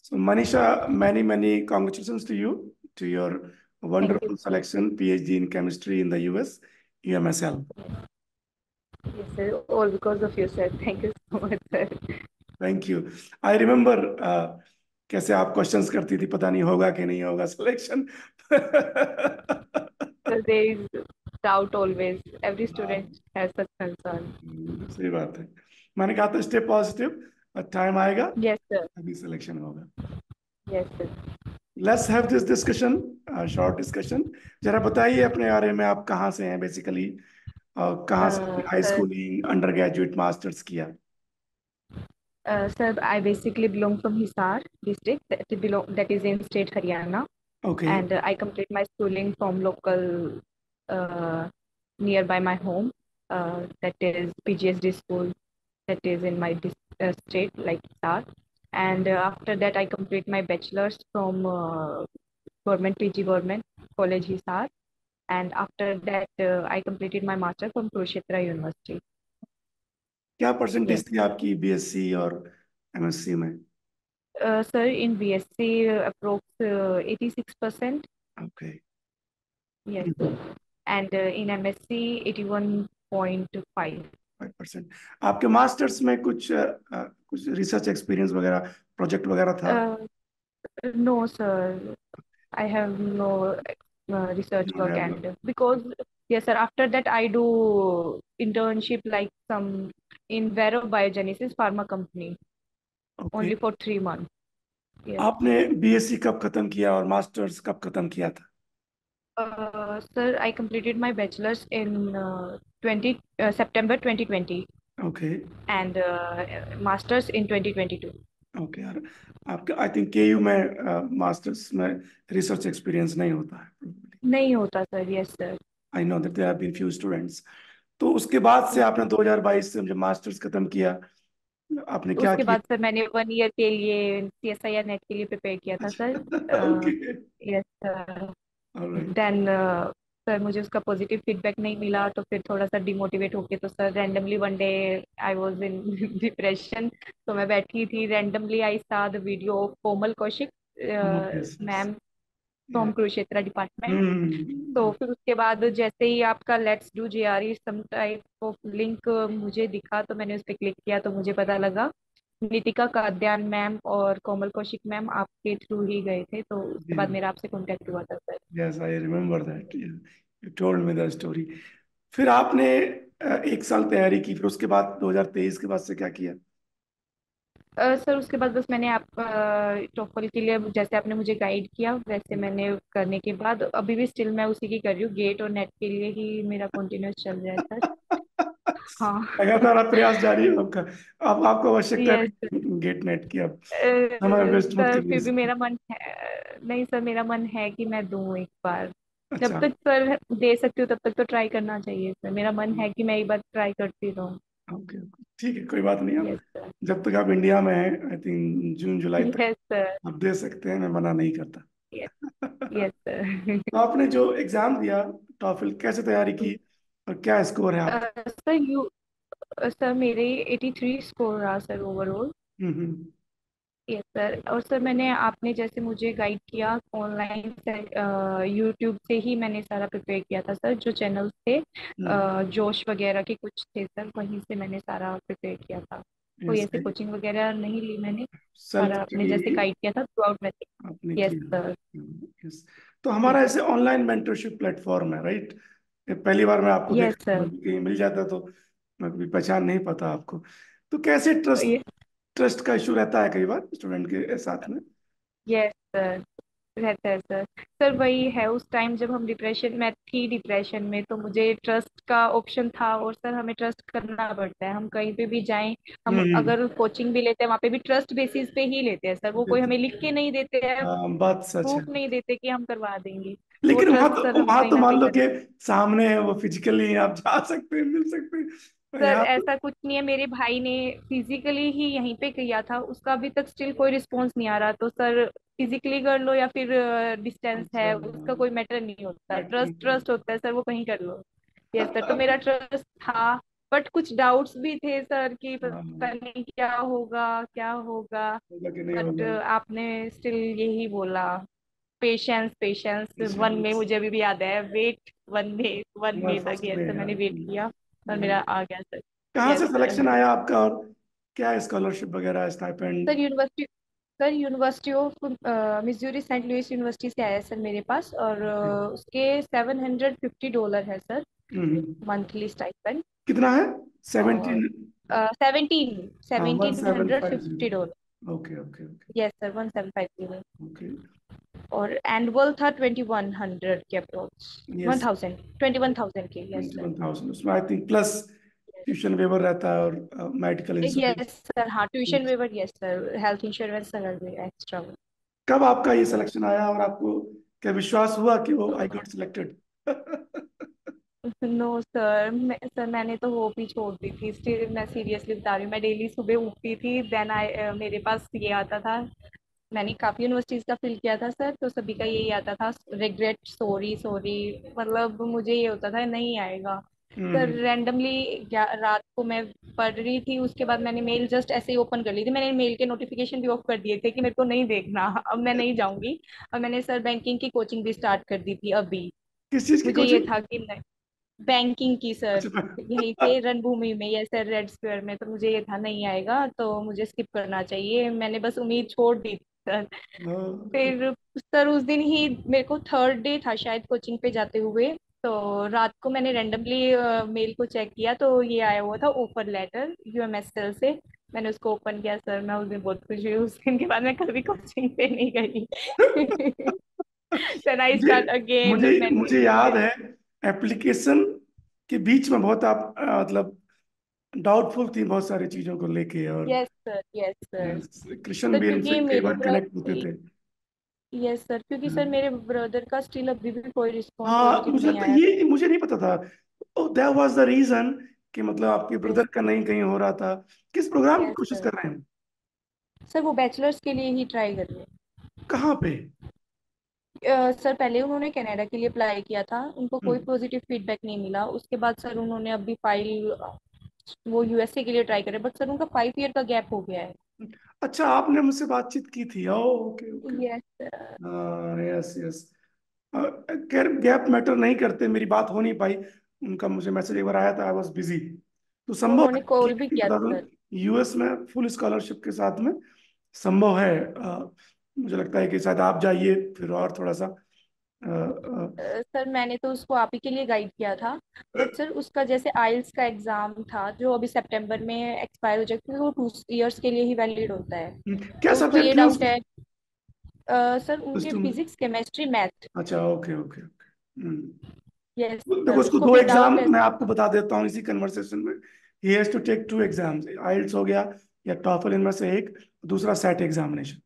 So Manisha, many congratulations to you to your Thank you. wonderful selection, PhD in chemistry in the US, UMSL. Yes, sir. All because of you, sir. Thank you so much, sir. Thank you. I remember कैसे आप questions करती थी, पता नहीं होगा कि नहीं होगा selection. So there is doubt always. Every student has such concern. सही बात है. मैंने कहा था स्टे पॉजिटिव, टाइम आएगा, Yes, sir. अभी सिलेक्शन होगा. Yes, sir. Let's have this discussion, short discussion. जरा बताइए अपने बारे में, आप कहाँ से हैं बेसिकली, कहाँ से high Sir, schooling, under graduate, masters किया. sir, I basically belong from Hisar district. That is in state Haryana, okay. and I complete my schooling from local uh, nearby my home. That is PGSD school. That is in my state, like Hisar. And after that, I complete my bachelor's from government PG government college Hisar. And after that, I completed my master from Kurukshetra University. क्या percentage Yes. थी आपकी BSc और MSc में? Sir, in BSc, approx 86%. Okay. Yes, sir. And in MSc, 81.5. 5%. आपके masters में कुछ research experience वगैरह, project वगैरह था? Uh, no, sir. I have no research work, and because yes, sir. After that, I do internship like some in Vero Biogenesis Pharma Company okay. only for 3 months. Yes. आपने BSc कब खत्म किया और masters कब खत्म किया था? Sir, I completed my bachelor's in 20 September 2020 okay. and master's in 2022. Okay यार, आपका आई थिंक केयू में मास्टर्स में रिसर्च एक्सपीरियंस नहीं होता है. नहीं होता sir. Yes sir. I know that there have been few students. तो उसके बाद से आपने 2022 से जब मास्टर्स खत्म किया, आपने क्या उसके किया? बाद सर मैंने 1 ईयर के लिए CSIR नेट के लिए प्रिपेयर किया था सर. अच्छा. Okay. Yes sir. Alright. Then sir मुझे उसका पॉजिटिव फीडबैक नहीं मिला तो फिर थोड़ा सा डिमोटिवेट हो गया तो sir randomly one day I was in depression. तो मैं बैठी थी, randomly I saw the video of Komal Kaushik yes. Ma'am from Kurukshetra department. तो हम्म. फिर उसके बाद जैसे ही आपका let's do JRE some type of link मुझे दिखा तो मैंने उस पर क्लिक किया तो मुझे पता लगा नितिका काद्यान मैम और कोमल कौशिक मैम आपके थ्रू ही गए थे, तो उसके बाद मेरा आपसे कांटेक्ट हुआ था sir. Yes, I remember that, you told me the story. फिर आपने एक साल तैयारी की, फिर उसके बाद 2023 के बाद से क्या किया? सर उसके बाद बस मैंने आप टोफल के लिए जैसे आपने मुझे गाइड किया वैसे मैंने करने के बाद अभी भी स्टिल मैं उसी की कर रही हूँ. गेट और नेट के लिए ही मेरा कंटिन्यूस चल रहा है सर. हाँ. लगातार प्रयास जारी है आपका. अब आपको आवश्यकता यस. है गेट नेट की. अब समय वेस्ट मत सर करिए फिर भी इसमें. मेरा मन है, नहीं सर मेरा मन है कि मैं दूं एक बार. जब अच्छा. तक सर दे सकती हूँ तब तक तो ट्राई करना चाहिए सर. मेरा मन है कि मैं एक बार ट्राई करती रहूँ. ओके. ठीक है, कोई बात नहीं. अब यस सर. जब तक आप इंडिया में हैं, आई थिंक जून जुलाई तक यस सर. आप दे सकते हैं, मैं मना नहीं करता. यस. Yes sir. तो आपने जो एग्जाम दिया, टॉफिल, कैसे तैयारी की और क्या स्कोर है आपका? सर सर मेरे 83 स्कोर रहा sir overall. Hmm. Yes sir. और सर मैंने आपने जैसे मुझे गाइड किया ऑनलाइन यूट्यूब से ही मैंने सारा प्रिपेयर किया था सर. जो चैनल्स थे जोश वगैरह के कुछ थे सर, वहीं से मैंने सारा प्रिपेयर किया था. कोई यस. ऐसे कोचिंग वगैरह नहीं ली मैंने. सेल्फ सारा आपने स्टडी जैसे गाइड किया था थ्रू आउट मैंने. आपने यस किया. सर. यस. तो हमारा ऐसे ऑनलाइन मेंटरशिप प्लेटफॉर्म है, राइट? पहली बार मैं आपको यस देखा, सर. कहीं मिल जाता तो मैं कभी पहचान नहीं पाता आपको. तो कैसे ट्रस्ट ट्रस्ट का इशू रहता है कई बार स्टूडेंट के साथ में? Yes sir. रहता है सर. सर वही है, उस टाइम जब हम डिप्रेशन में थी, डिप्रेशन में तो मुझे ट्रस्ट का ऑप्शन था. और सर हमें ट्रस्ट करना पड़ता है, हम कहीं पे भी जाएं. हम हम्म. अगर कोचिंग भी लेते हैं वहाँ पे भी ट्रस्ट बेसिस पे ही लेते हैं सर. वो कोई हमें लिख के नहीं देते हैं, बात सच है. प्रूफ नहीं देते कि हम करवा देंगे. तो वो लेकिन ट्रस्ट सर हमें वहां कहीं तो ना मान कहीं लो करना. कि सामने है वो, फिजिकली आप जा सकते हैं, मिल सकते हैं. और सर यहाँ तो ऐसा कुछ नहीं है. मेरे भाई ने फिजिकली ही यहीं पे किया था, उसका अभी तक स्टिल कोई रिस्पॉन्स नहीं आ रहा. तो सर फिजिकली कर लो या फिर डिस्टेंस अच्छा, है उसका कोई मैटर नहीं होता. मैटर नहीं ट्रस्ट करेगा. ट्रस्ट होता है सर, वो कहीं कर लो. Yes sir. तो मेरा ट्रस्ट था. बट कुछ डाउट्स भी थे सर कि हाँ, पता नहीं क्या होगा क्या होगा। होगा कि नहीं बट होगा। आपने स्टिल यही बोला, पेशेंस पेशेंस। वन में, पेशेंस, मुझे अभी भी याद है, वेट, वन में तक, फर्स्ट यस में सर, मैंने वेट किया और मेरा राइट। आ गया सर। कहाँ से यस सिलेक्शन सर। आया आपका, और क्या स्कॉलरशिप वगैरह, stipend? Sir university sir university of Missouri Saint Louis university से आया है सर मेरे पास, और उसके $750 है सर, हम्म। Monthly stipend. कितना है? और 17? सेवनटीन हाँ, one seventeen seven hundred five fifty zero dollar okay okay okay yes sir, 1750। Okay. और एनुअल था 2100 के अप्रोक्स, वन यस, थाउजेंड 21,000 के, यस सर। 21,000 उसमें I think plus tuition waiver रहता है और मेडिकल इंश्योरेंस। यस सर, हाँ, tuition waiver, yes sir, health insurance अलग है एक्स्ट्रा। कब आपका ये सिलेक्शन आया और आपको क्या विश्वास हुआ कि वो I got selected? No sir, मैंने तो होप ही छोड़ दी थी। स्टिल मैं सीरियसली बता रही हूँ, मैं डेली सुबह उठती थी, देन मेरे पास ये आता था। मैंने काफी यूनिवर्सिटीज का फिल किया था सर, तो सभी का यही आता था, रिग्रेट, सॉरी सॉरी। मतलब मुझे ये होता था नहीं आएगा सर। हम्म। रैंडमली रात को मैं पढ़ रही थी, उसके बाद मैंने मेल जस्ट ऐसे ही ओपन कर ली थी, मैंने मेल के नोटिफिकेशन भी ऑफ कर दिए थे कि मेरे को नहीं देखना, अब मैं नहीं जाऊंगी। और मैंने सर बैंकिंग की कोचिंग भी स्टार्ट कर दी थी अभी। किस चीज की मुझे ये कोचिंग? था कि बैंकिंग की सर, अच्छा। यहीं पे रणभूमि में, या सर रेड स्क्वायर में। तो मुझे ये था नहीं आएगा तो मुझे स्किप करना चाहिए, मैंने बस उम्मीद छोड़ दी थी सर। हाँ, फिर सर उस दिन ही मेरे को थर्ड डे था शायद कोचिंग पे जाते हुए, तो रात को मैंने रेंडमली मेल को चेक किया, तो ये आया हुआ था ऑफर लेटर यूएमएसएल से। मैंने उसको ओपन किया सर, मैं उस दिन बहुत खुश हुई, उस दिन के बाद मैं कभी कोचिंग पे नहीं गई। देन आई मुझे स्टार्ट अगेन, मुझे मैंने। मुझे याद है एप्लीकेशन के बीच में बहुत आप मतलब डाउटफुल थी बहुत सारी चीजों को लेके, और yes sir, yes sir. Krishna sir भी हमसे क्योंकि कई मेरे बार कनेक्ट होते थे। यस सर, क्योंकि सर हाँ, मेरे ब्रदर का स्टिल अभी भी कोई रिस्पॉन्स हाँ, पॉजिटिव मुझे नहीं लगता है आया। ये मुझे नहीं पता था। दैट वाज द रीजन कि मतलब आपके यस ब्रदर का नहीं कहीं हो रहा था। किस प्रोग्राम की यस कोशिश सर। कर रहे हैं? सर वो बैचलर्स के लिए ही ट्राई कर रहे कहाँ पे? हैं। सर पहले उन्होंने कनाडा के लिए अप्लाई किया था, उनको कोई हम्म। पॉजिटिव फीडबैक नहीं मिला। उसके बाद सर उन्होंने अभी फाइल, वो यूएसए के लिए ट्राई करे, बट सर उनका 5 ईयर का गैप हो गया है। अच्छा, आपने मुझसे बातचीत की थी? ओ, ओके ओके। Yes sir. हाँ, यस यस। खैर, गैप मैटर नहीं करते, मेरी बात हो नहीं पाई। उनका मुझे मैसेज एक बार आया था, आई वॉज बिजी। तो संभव उन्होंने है, कॉल ठीक भी है, किया बता था दूं, सर। यूएस में फुल स्कॉलरशिप के साथ में संभव है। मुझे लगता है कि शायद आप जाइए फिर और थोड़ा सा सर मैंने तो उसको आप ही के लिए गाइड किया था, बट सर उसका जैसे आइल्स का एग्जाम था जो अभी सितंबर में एक्सपायर हो जाएगा, क्योंकि वो 2 इयर्स के लिए ही वैलिड होता है। क्या तो उसको सब्जेक्ट ये थे डाउट उसमें? है। सर प्लस उनके टू में? Physics, chemistry, math. अच्छा, ओके ओके ओके। यस देखो, सर, उसको उसको दो भी एग्जाम डाउट है। मैं आपको बता देता हूँ इसी कन्वर्सेशन में। He has to take two exams, IELTS हो गया या टॉफल, इनमें से एक। दूसरा सेट एग्जामिनेशन।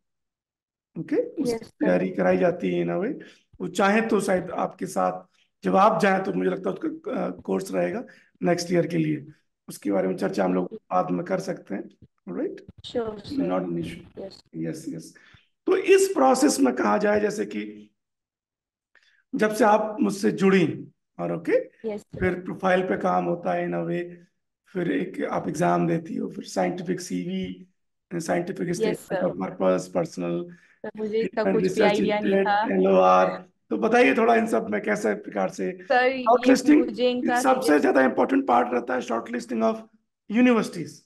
ओके, उसकी यस सर। तैयारी कराई जाती है इन वे। वो चाहे तो शायद आपके साथ जब आप जाएं तो मुझे लगता है उसका कोर्स रहेगा नेक्स्ट ईयर के लिए। उसके बारे में चर्चा हम लोग बाद में कर सकते हैं। Right, sure not sir. An issue. Yes. Yes yes. तो इस प्रोसेस में कहा जाए, जैसे कि जब से आप मुझसे जुड़ी, और ओके, यस सर। फिर प्रोफाइल पे काम होता है इन अ वे, फिर एक आप एग्जाम देती हो, फिर scientific CV, scientific yes statement sir. Of purpose, personal sir मुझे इसका कुछ भी रिसर्च आइडिया नहीं था। Intent, LOR. तो बताइए थोड़ा इन सब में कैसे प्रकार से सर शॉर्ट ये मुझे लिस्टिंग इनका सबसे सीरियस। ज्यादा इंपॉर्टेंट पार्ट रहता है, short listing of universities.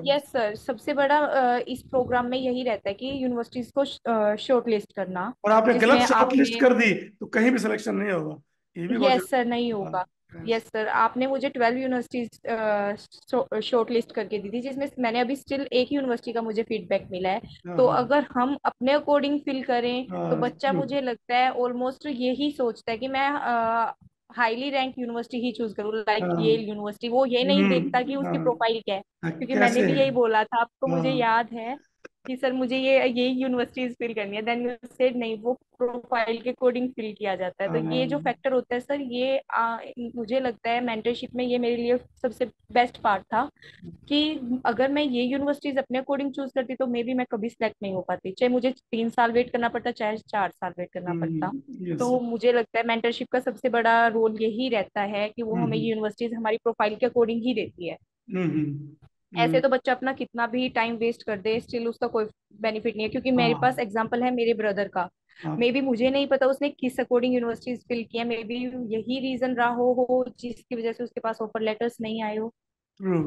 Yes sir, सबसे बड़ा इस प्रोग्राम में यही रहता है कि यूनिवर्सिटीज को शॉर्ट लिस्ट करना, और आपने गलत जिसमें शॉर्ट लिस्ट आपने। कर दी तो कहीं भी सिलेक्शन नहीं होगा। ये भी बहुत यस सर, जरूरी नहीं है। होगा। हाँ, यस सर, आपने मुझे 12 यूनिवर्सिटीज शॉर्ट लिस्ट करके दी थी, जिसमें मैंने अभी स्टिल एक यूनिवर्सिटी का मुझे फीडबैक मिला है। हाँ, तो हाँ, अगर हम अपने अकॉर्डिंग फिल करें, तो हाँ, बच्चा, true। मुझे लगता है ऑलमोस्ट यही सोचता है कि मैं हाईली रैंक यूनिवर्सिटी ही चूज करूँ, लाइक हाँ, येल यूनिवर्सिटी। वो ये नहीं देखता कि हाँ, उसकी प्रोफाइल क्या है, क्योंकि मैंने कैसे भी है। यही बोला था आपको, मुझे हाँ, याद है। कि सर मुझे ये यूनिवर्सिटीज फिल करनी है, देन यू सेड नहीं, वो प्रोफाइल के कोडिंग फिल किया जाता है। तो ये जो फैक्टर होता है सर, ये मुझे लगता है मेंटरशिप में ये मेरे लिए सबसे बेस्ट पार्ट था, कि अगर मैं ये यूनिवर्सिटीज अपने अकॉर्डिंग चूज करती तो मे बी मैं कभी सिलेक्ट नहीं हो पाती, चाहे मुझे 3 साल वेट करना पड़ता, चाहे 4 साल वेट करना पड़ता। यस। तो मुझे लगता है मेंटरशिप का सबसे बड़ा रोल यही रहता है कि वो हमें हम्म यूनिवर्सिटीज हमारी प्रोफाइल के अकॉर्डिंग ही देती है। हम्म ऐसे हम्म, तो बच्चा अपना कितना भी टाइम वेस्ट कर दे, स्टिल उसका कोई बेनिफिट नहीं है। क्योंकि मेरे हाँ पास एग्जांपल है मेरे ब्रदर का, हाँ। मे बी मुझे नहीं पता उसने किस अकॉर्डिंग यूनिवर्सिटीज फिल किया, मे बी यही रीजन रहा हो जिसकी वजह से उसके पास ऑफर लेटर्स नहीं आए ट्रू।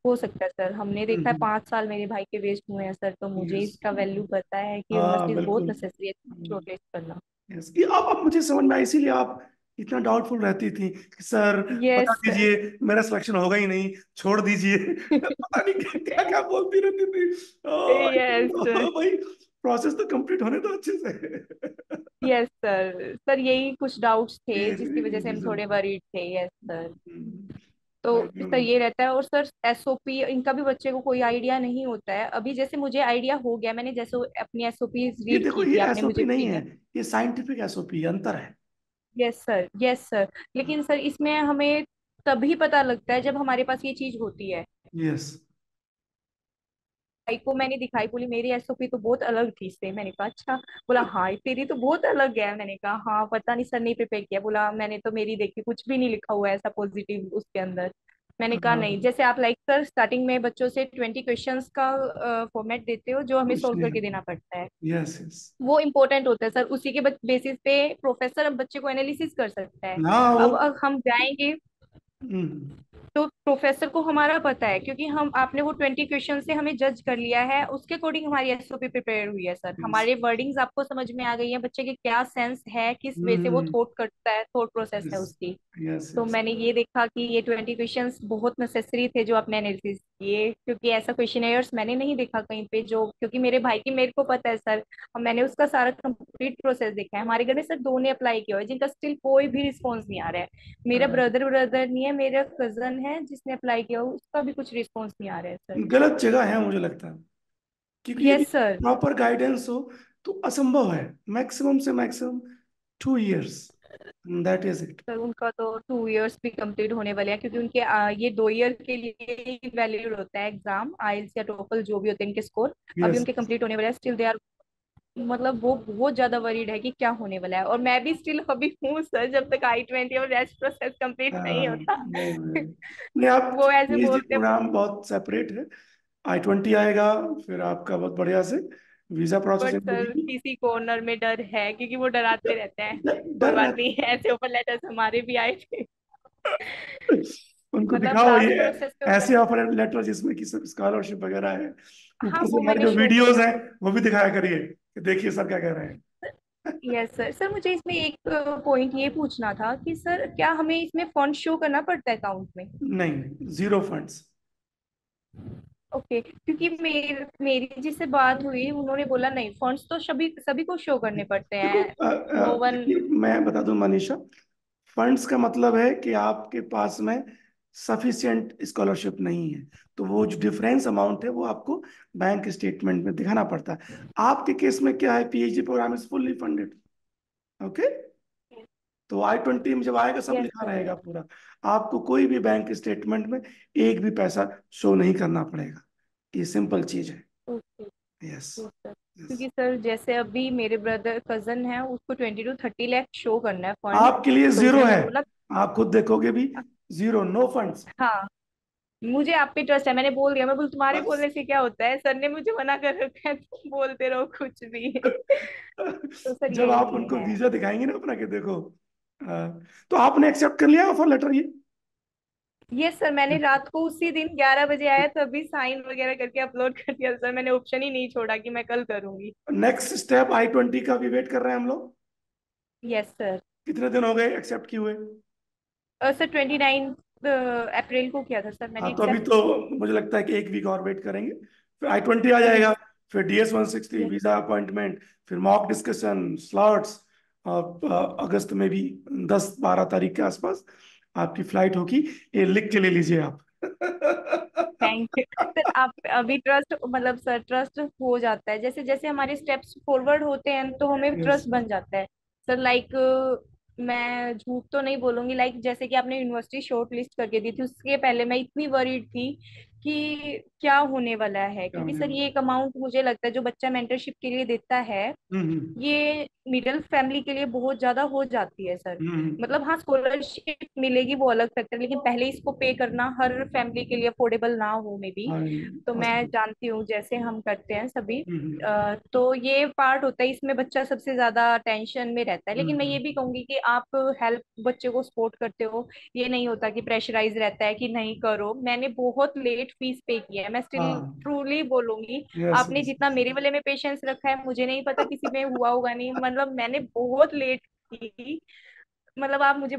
हो सकता है सर। हमने देखा है 5 साल मेरे भाई के वेस्ट हुए हैं सर, तो मुझे यस। इसका वैल्यू पता है कि हाँ यूनिवर्सिटीज बहुत बिल्कुल। नेसेसरी है शॉर्टलिस्ट करना। यस, ये आप मुझे समझ में आया, इसीलिए आप इतना डाउटफुल रहती थी कि सर बता यस सर। दीजिए मेरा सिलेक्शन होगा ही नहीं, छोड़ दीजिए। पता नहीं क्या क्या क्या बोलती रहती थी। Yes sir. भाई प्रोसेस तो कंप्लीट होने दो अच्छे से। Yes sir. सर यही कुछ डाउट्स थे ये जिसकी वजह से हम रीजन थोड़े था। वरीड थे। Yes sir. तो आई नो। सर ये रहता है। और सर एसओपी इनका भी बच्चे को कोई आइडिया नहीं होता है। अभी जैसे मुझे आइडिया हो गया, मैंने जैसे अपनी एसओपी ये रीड देखो, की ये थी, आपने एसओपी मुझे नहीं भेजा। है, ये साइंटिफिक एसओपी अंतर है। Yes sir, yes sir. लेकिन सर इसमें हमें तभी पता लगता है जब हमारे पास ये चीज होती है। यस। भाई को मैंने दिखाई, बोली मेरी एसओपी तो बहुत अलग थी इससे। मैंने कहा अच्छा। बोला हाँ तेरी तो बहुत अलग है। मैंने कहा हाँ पता नहीं सर, नहीं प्रिपेयर किया। बोला मैंने तो मेरी देखी, कुछ भी नहीं लिखा हुआ है ऐसा पॉजिटिव उसके अंदर। मैंने कहा नहीं, जैसे आप लाइक सर स्टार्टिंग में बच्चों से 20 क्वेश्चंस का फॉर्मेट देते हो जो हमें कुछ सॉल्व नहीं। करके देना पड़ता है, यस यस। वो इम्पोर्टेंट होता है सर। उसी के बेसिस पे प्रोफेसर अब बच्चे को एनालिसिस कर सकता है। हाँ वो। अब हम जाएंगे हम्म, तो प्रोफेसर को हमारा पता है, क्योंकि हम आपने वो 20 क्वेश्चन से हमें जज कर लिया है, उसके अकॉर्डिंग हमारी एसओपी प्रिपेयर हुई है सर। यस। हमारे वर्डिंग्स आपको समझ में आ गई है, बच्चे के क्या सेंस है, किस वे से वो हम्म। थॉट करता है, थॉट प्रोसेस यस है उसकी। यस तो यस। मैंने ये देखा कि ये 20 क्वेश्चंस बहुत नेसेसरी थे जो आपने एनालिसिस किए, क्योंकि ऐसा क्वेश्चनेयर्स मैंने नहीं देखा कहीं पे जो, क्योंकि मेरे भाई की मेरे को पता है सर, और मैंने उसका सारा कंप्लीट प्रोसेस देखा है। हमारे घर में सर दो ने अप्लाई किया हुआ है जिनका स्टिल कोई भी रिस्पॉन्स नहीं आ रहा है। मेरा ब्रदर ब्रदर नहीं है, मेरा कजन है जिसने अप्लाई किया हुआ, उसका भी कुछ रिस्पॉन्स नहीं आ रहा है सर। गलत जगह है मुझे लगता है, क्योंकि यदि यस सर। प्रॉपर गाइडेंस हो तो असंभव है। मैक्सिमम से maximum 2 years, that is it. Sir उनका तो 2 इयर्स भी कंप्लीट होने वाले हैं, क्योंकि उनके ये 2 ईयर के लिए ही वैलिड होता है एग्जाम, आइल्स या टोफल जो भी होते हैं इनके स्कोर। अभी यस। उनके कंप्लीट होने वाले हैं, स्टिल दे आर, मतलब वो बहुत ज्यादा वरीड है कि क्या होने वाला है। और मैं भी स्टिल अभी हूँ सर, जब तक I-20 और रेस्ट प्रोसेस कंप्लीट नहीं होता। नहीं नहीं नहीं, आप वो ऐसे पीएचडी बोलते हैं। प्रोग्राम बहुत सेपरेट है। I-20 आएगा, फिर आपका बहुत बढ़िया से वीजा बट प्रोसेसिंग सर होगी। किसी कॉर्नर में डर है, क्योंकि वो डराते रहते हैं। कोई डर बात रहता नहीं है, ऐसे ओपन लेटर्स हमारे भी आए थे। है। उनको मतलब दिखाओ लास्ट ये प्रोसेस पे होता है। ऐसे ऑफर लेटर जिसमें कि स्कॉलरशिप वगैरह है, हाँ ऊपर से वो हमारे मैंने जो शो वीडियोस किया। हैं वो भी दिखाया करिए कि देखिए सर क्या कह रहे हैं। Yes sir. सर मुझे इसमें एक पॉइंट ये पूछना था कि सर क्या हमें इसमें फंड शो करना पड़ता है अकाउंट में? नहीं, जीरो फंड्स। ओके, क्योंकि मेरी जिससे बात हुई उन्होंने बोला नहीं, फंड्स तो सभी सभी को शो करने पड़ते देखो हैं। No one. देखिए मैं बता दूं मनीषा, फंड्स का मतलब है कि आपके पास में सफिशिएंट स्कॉलरशिप नहीं है, तो वो जो डिफरेंस अमाउंट है वो आपको बैंक स्टेटमेंट में दिखाना पड़ता है। आपके केस में क्या है, PhD programme is fully funded. Okay, तो I-20 में जब आएगा सब यस लिखा सर। रहेगा पूरा। आपको कोई भी बैंक स्टेटमेंट में एक भी पैसा शो नहीं करना पड़ेगा। ये सिंपल चीज है। ओके। Yes sir yes. क्योंकि सर जैसे अभी मेरे ब्रदर कजन है, उसको 20 to 30 लाख शो करना है फंड। आपके लिए तो जीरो उसने है, मेरे को बोला आप खुद देखोगे भी, जीरो, नो फंड्स। हाँ मुझे आप पे ट्रस्ट है, मैंने बोल दिया। मैं बोल तुम्हारे बस। बोलने से क्या होता है, सर ने मुझे मना कर रखा है, तुम बोलते रहो कुछ भी। तो सर जब आप यही उनको है। वीजा दिखाएंगे ना अपना कि देखो, तो आपने एक्सेप्ट कर लिया ऑफर लेटर ये? ये सर मैंने रात को उसी दिन 11 बजे आया तभी साइन वगैरह करके अपलोड कर दिया सर। मैंने ऑप्शन ही नहीं छोड़ा कि मैं कल करूंगी। नेक्स्ट स्टेप I-20 का भी वेट कर रहे हैं हम लोग। Yes sir. कितने दिन हो गए एक्सेप्ट किए हुए? सर 29 अप्रैल को किया था सर हाँ मैंने तो अभी एक्सेप्ट। तो मुझे लगता है कि एक वीक और वेट करेंगे, फिर I-20 आ जाएगा, यस। फिर DS-160 यस। वीजा अपॉइंटमेंट, फिर मॉक डिस्कशन स्लॉट्स, और अगस्त में भी 10-12 तारीख के आसपास आपकी फ्लाइट होगी। ये लिख के ले लीजिए आप। Thank you sir. आप अभी ट्रस्ट, मतलब सर ट्रस्ट हो जाता है, जैसे जैसे हमारे स्टेप्स फॉरवर्ड होते हैं तो हमें यस। ट्रस्ट बन जाता है सर। लाइक मैं झूठ तो नहीं बोलूंगी, लाइक जैसे कि आपने यूनिवर्सिटी शॉर्ट लिस्ट करके दी थी, उसके पहले मैं इतनी वरीड थी कि क्या होने वाला है, क्या क्योंकि होने सर वाला? ये एक अमाउंट मुझे लगता है जो बच्चा मेंटरशिप के लिए देता है, हम्म। ये मिडिल फैमिली के लिए बहुत ज्यादा हो जाती है सर। हम्म। मतलब हाँ, स्कॉलरशिप मिलेगी वो अलग फैक्टर, लेकिन पहले इसको पे करना हर फैमिली के लिए अफोर्डेबल ना हो मे बी। हाँ, तो मैं possible। जानती हूँ जैसे हम करते हैं सभी। हम्म। तो ये पार्ट होता है, इसमें बच्चा सबसे ज्यादा टेंशन में रहता है, लेकिन मैं ये भी हम्म। कहूंगी कि आप हेल्प बच्चे को सपोर्ट करते हो, ये नहीं होता कि प्रेशराइज रहता है कि नहीं करो। मैंने बहुत लेट फीस पे किया है, मैं स्टिल हाँ। ट्रूली बोलूंगी। यस आपने यस। जितना मेरे वाले में पेशेंस रखा है, मुझे नहीं पता किसी में हुआ होगा नहीं, मतलब मैंने बहुत लेट की। मतलब आप मुझे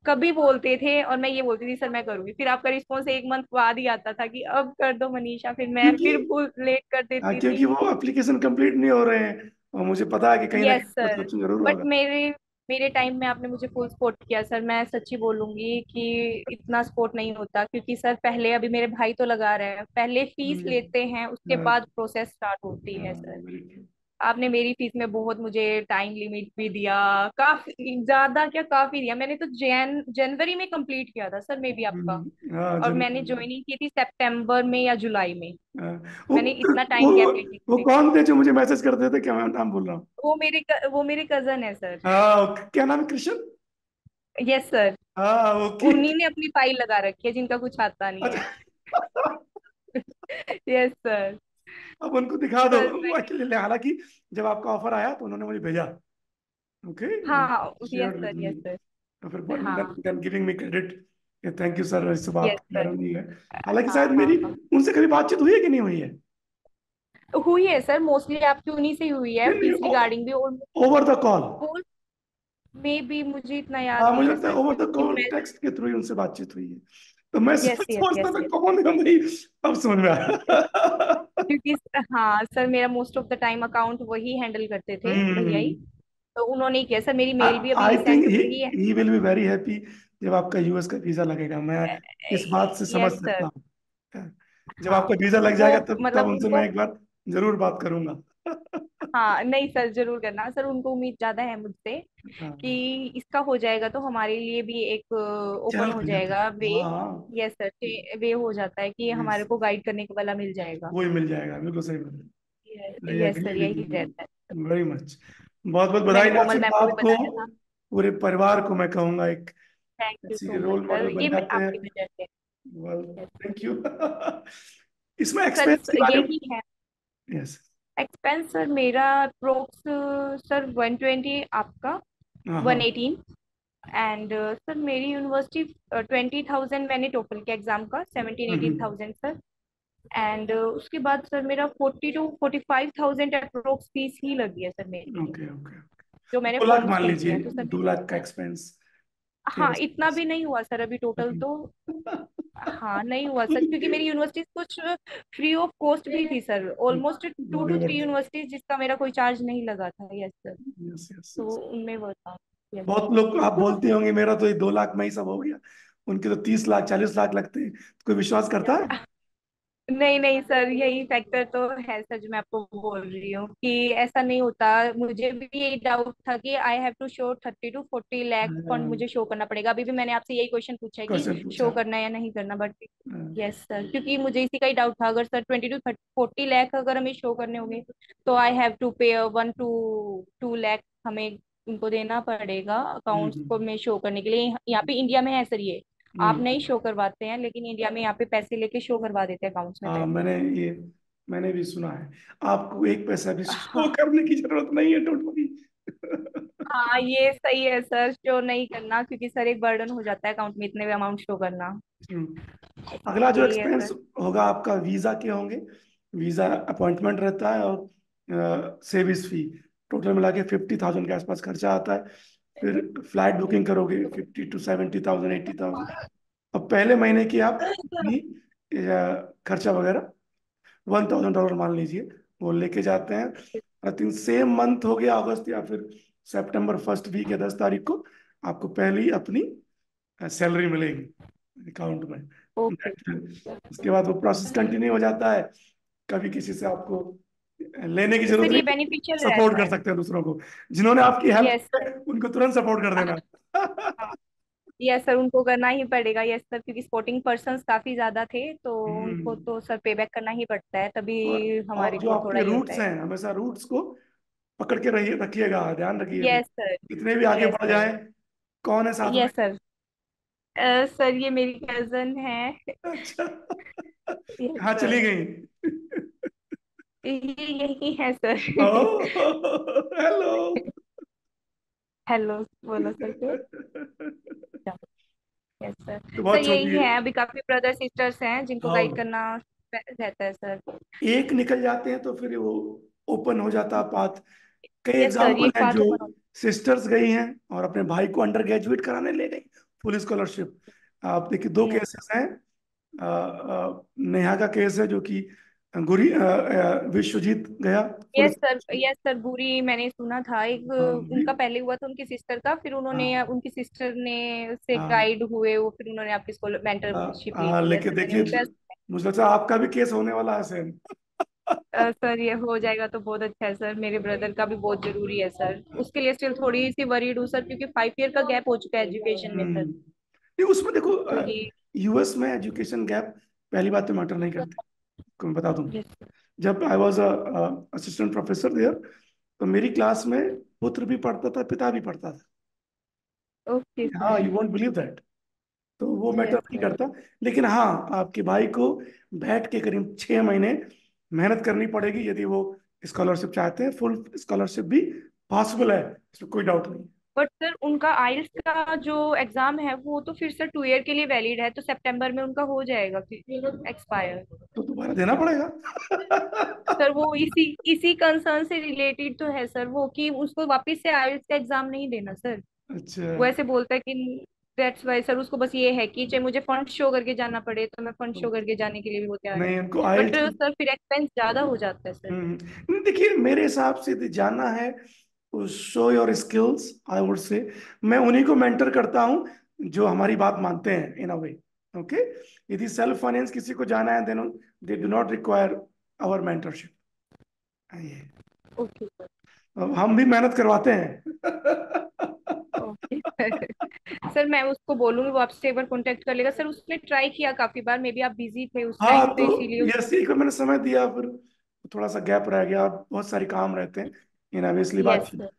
कभी बोलते थे और मैं ये बोलती थी सर मैं करूंगी, फिर आपका रिस्पॉन्स एक मंथ बाद ही आता था कि अब कर दो मनीषा, फिर मैं क्योंकि फिर लेट कर हाँ, देती क्योंकि थी। वो एप्लीकेशन कंप्लीट नहीं हो रहे हैं, और मुझे पता है कि कहीं ना यस कहीं कुछ सर। ऑप्शन जरूर बट होगा। मेरे मेरे टाइम में आपने मुझे फुल सपोर्ट किया सर, मैं सच्ची बोलूंगी कि इतना सपोर्ट नहीं होता, क्योंकि सर पहले अभी मेरे भाई तो लगा रहे हैं, पहले फीस लेते हैं उसके बाद प्रोसेस स्टार्ट होती है सर। Very true. आपने मेरी फीस में बहुत मुझे टाइम लिमिट भी दिया, काफी ज्यादा, क्या काफी दिया। मैंने तो जनवरी में कंप्लीट किया था सर मे बी आपका, हाँ और मैंने जनवरी। ज्वाइनिंग की थी सितंबर में या जुलाई में। हाँ, वो मैंने इतना वो टाइम गैप लेके वो की थी। कौन थे जो मुझे मैसेज करते थे, क्या मैं नाम बोल रहा हूँ? वो मेरे कजन है सर। हाँ, क्या नाम है, कृष्ण? Yes sir. हाँ, ओके। उन्हीं ने अपनी फाइल लगा रखी है, जिनका कुछ आता नहीं अच्छा। है। Yes sir. अब उनको दिखा दो। बस वही। एक्चुअली हालांकि जब आपका ऑफर आया तो उन्होंने मुझे भेजा। ओके। हाँ yes shared with sir, me. Yes sir. तो फिर हाँ then giving me credit, thank you sir, इससे यस बात सर। कर रही है। हालांकि हाँ शायद मेरी हाँ उनसे कभी बातचीत हुई है कि नहीं हुई है? हुई है सर, मोस्टली आपकी उन्हीं से ही हुई है, नहीं नहीं, फीस रिगार्डिंग भी। और ओवर द कॉल। वो मे भी मुझे इतना याद हाँ, नहीं मुझे है लगता है सर, ओवर द क्योंकि कॉल मैं। टेक्स्ट के थ्रू ही उनसे बातचीत हुई है। तो मैं यस यस सोचता यस था यस। कौन है भाई। अब समझ में आया। क्योंकि हाँ सर, मेरा most of the time account वही हैंडल करते थे, भैया ही। हम्म। तो उन्होंने ही किया सर, मेरी मेल भी अभी आई थिंक रिसेंट हुई है। He will be very happy जब आपका यूएस का वीजा लगेगा। मैं इस बात से समझ यस सकता सर। हूँ। जब हाँ आपका वीजा लग वो, जाएगा तब तब मतलब उनसे उनको। मैं एक बार जरूर बात करूंगा। हाँ नहीं सर, जरूर करना सर, उनको उम्मीद ज्यादा है मुझसे कि हाँ, इसका हो जाएगा तो हमारे लिए भी एक ओपन चल हो खुल जाता जाएगा वे। है। हाँ। यस सर, वे हो जाता है कि यस। हमारे को गाइड करने का वाला मिल जाएगा। वही मिल जाएगा, बिल्कुल सही बात। आई यस एग्री सर, विद यही रहता है। You very much. बहुत बहुत बधाई। मैंने आज कोमल से मैम को भी आपको, बताया था। पूरे परिवार को मैं कहूंगा, एक थैंक यू ऐसी so much role sir, model बन ये जाते हैं। आपकी वजह से। Well, Yes. Thank you. इसमें सर एक्सपेंस के बारे में। यही है। यस। एक्सपेंस सर मेरा अप्रोक्स सर 120, आपका हाँ हाँ। 118। एंड सर मेरी यूनिवर्सिटी 20,000, मैंने टोटल के एग्जाम का 17-18,000 सर। एंड उसके बाद सर मेरा 40 to 45,000 अप्रोक्स फीस ही लगी है सर मेरी, ओके ओके। जो मैंने 2 लाख फॉर्म मान फिल किए लीजिए, हैं तो सर 2 लाख का एक्सपेंस के हाँ इतना आसपास। भी नहीं हुआ सर अभी टोटल तो। हाँ नहीं हुआ सर, क्योंकि मेरी यूनिवर्सिटी कुछ फ्री ऑफ कॉस्ट भी थी सर, ऑलमोस्ट टू बड़े टू थ्री बड़े। यूनिवर्सिटीज जिसका मेरा कोई चार्ज नहीं लगा था। Yes sir. यस यस तो यस। उनमें वो था। यस बहुत लोग आप बोलते होंगे मेरा तो ये 2 लाख में ही सब हो गया, उनके तो 30 लाख 40 लाख लगते हैं, तो कोई विश्वास करता है? सर। नहीं नहीं सर, यही फैक्टर तो है सर जो मैं आपको बोल रही हूँ कि ऐसा नहीं होता। मुझे भी यही डाउट था कि I have to show 30 to 40 lakh fund मुझे शो करना पड़ेगा। अभी भी मैंने आपसे यही क्वेश्चन पूछा है कि क्वेश्चन शो पूछा। करना है या नहीं करना, बट यस सर, क्योंकि मुझे इसी का ही डाउट था। अगर सर 20 to 40 लाख अगर हमें शो करने होंगे तो आई हैव टू पे 1 to 2 लाख हमें उनको देना पड़ेगा अकाउंट्स को में शो करने के लिए। यहाँ पे इंडिया में है सर ये, आप हम्म। नहीं शो करवाते हैं, लेकिन इंडिया में यहाँ पे पैसे लेके शो करवा देते हैं अकाउंट्स में हाँ, पैसे। ये मैंने भी सुना है। आपको एक पैसा भी शो हाँ करने की जरूरत नहीं है टोटली। हाँ, ये सही है सर, शो नहीं करना, क्योंकि सर एक बर्डन हो जाता है अकाउंट में इतने भी अमाउंट शो करना। अगला जो यही है एक्सपेंस सर। होगा आपका, वीजा के होंगे। वीजा अपॉइंटमेंट रहता है, और सेविस फी, टोटल मिला के 50,000 के आसपास खर्चा आता है। फिर फ्लाइट बुकिंग करोगे 50 to 70,000 80,000। अब पहले महीने की आप अपनी खर्चा वगैरह $1,000 मान लीजिए, वो लेके जाते हैं। आई थिंक सेम मंथ हो गया अगस्त, या फिर सितंबर फर्स्ट वीक या 10 तारीख को आपको पहली अपनी सैलरी मिलेगी। अकाउंट में। ओके। Next, उसके बाद वो प्रोसेस कंटिन्यू हो जाता है। कभी किसी से आपको लेने की तो जरूरत सर ये नहीं, बेनिफिशियल सपोर्ट रहता कर है। सकते हैं दूसरों को। जिन्होंने आपकी हेल्प यस की सर। है उनको तुरंत सपोर्ट कर देना। यस सर, उनको करना ही पड़ेगा। यस सर, क्योंकि स्पोर्टिंग पर्सन्स काफी ज्यादा थे तो उनको हम्म। तो सर पे बैक करना ही पड़ता है, तभी और हमारे जो को थोड़ा आपके ये होता रूट्स है। हैं, हमेशा रूट्स को पकड़ के रहिए, रखिएगा, ध्यान रखिएगा। Yes sir. कितने भी आगे यस बढ़ सर। जाए, कौन है साथ में? Yes sir. सर ये मेरी कजन है। अच्छा। यस कहाँ चली सर। गई? ये यही है सर। Oh hello. हेलो। बोलो सर क्यों। Yes sir. तो सर बहुत छोटी यही है। है, अभी काफी ब्रदर सिस्टर्स हैं जिनको हाँ, गाइड करना रहता है सर। एक निकल जाते हैं तो फिर वो ओपन हो जाता पाथ। कई यस सर, एग्जाम्पल ये हैं बात जो ओपन सिस्टर्स गई हैं और अपने भाई को अंडर ग्रेजुएट कराने ले गई, फुल स्कॉलरशिप। आप देखिए, दो होती है। केसेस हैं। नेहा का केस है जो कि गुरी विश्वजीत गया full. Yes sir. Yes sir, बुरी मैंने सुना था एक। हाँ उनका पहले हुआ था उनकी सिस्टर का, फिर उन्होंने हाँ उनकी सिस्टर ने से हाँ गाइड हुए वो, फिर उन्होंने आपकी स्कूल मेंटरशिप ली थी। यस लेकिन सर, मैंने देखिए, उनका। मुझे लगता है आपका भी केस होने वाला है सेम। सर ये हो जाएगा तो बहुत अच्छा है सर, मेरे ब्रदर का भी बहुत जरूरी है सर, उसके लिए स्टिल थोड़ी सी वरीड हूँ सर, क्योंकि 5 ईयर का गैप हो चुका है एजुकेशन में सर। नहीं, उसमें देखो, तो ये। यूएस में एजुकेशन गैप पहली बात तो मैटर नहीं करते। आपको मैं बता दूं, यस सर। जब I was assistant professor there, तो मेरी क्लास में पुत्र भी पढ़ता था, पिता भी पढ़ता था। ओके हाँ, sir. You won't believe that. तो वो मैटर यस नहीं सर। करता। लेकिन हाँ, आपके भाई को बैठ के करीब 6 महीने मेहनत करनी पड़ेगी यदि वो स्कॉलरशिप चाहते हैं। फुल स्कॉलरशिप भी पॉसिबल है, इसमें कोई डाउट नहीं। बट सर उनका आइल्स का जो एग्जाम है वो तो फिर सर 2 ईयर के लिए वैलिड है, तो सितंबर में उनका हो जाएगा एक्सपायर। तो दोबारा देना पड़ेगा। सर वो इसी इसी कंसर्न से रिलेटेड तो है सर वो, कि उसको वापस से आइल्स का एग्जाम नहीं देना सर। अच्छा। वो ऐसे बोलता है कि दैट्स वाई सर, उसको बस ये है कि चाहे मुझे फंड शो करके जाना पड़े तो मैं फंड शो करके जाने के लिए भी वो तैयार है। नहीं, उनको बट आइल्स। सर फिर एक्सपेंस ज्यादा हो जाता है सर। नहीं, देखिए, मेरे हिसाब से यदि जाना है तो show your skills, I would say. मैं उन्हीं को मेंटर करता हूं जो हमारी बात मानते हैं इन अ वे। ओके। यदि सेल्फ फाइनेंस किसी को जाना है, then they do not require our mentorship. Okay sir. हम भी मेहनत करवाते हैं। Okay sir. सर मैं उसको बोलूंगी, वो आपसे एक बार कांटेक्ट कर लेगा सर, उसने ट्राई किया काफी बार, मे बी आप बिजी थे उस हाँ, टाइम तो तो इसीलिए उसने। यस, एक बार मैंने समय दिया, फिर थोड़ा सा गैप रह गया और बहुत सारे काम रहते हैं, इन इसलिए यस बातचीत। सर।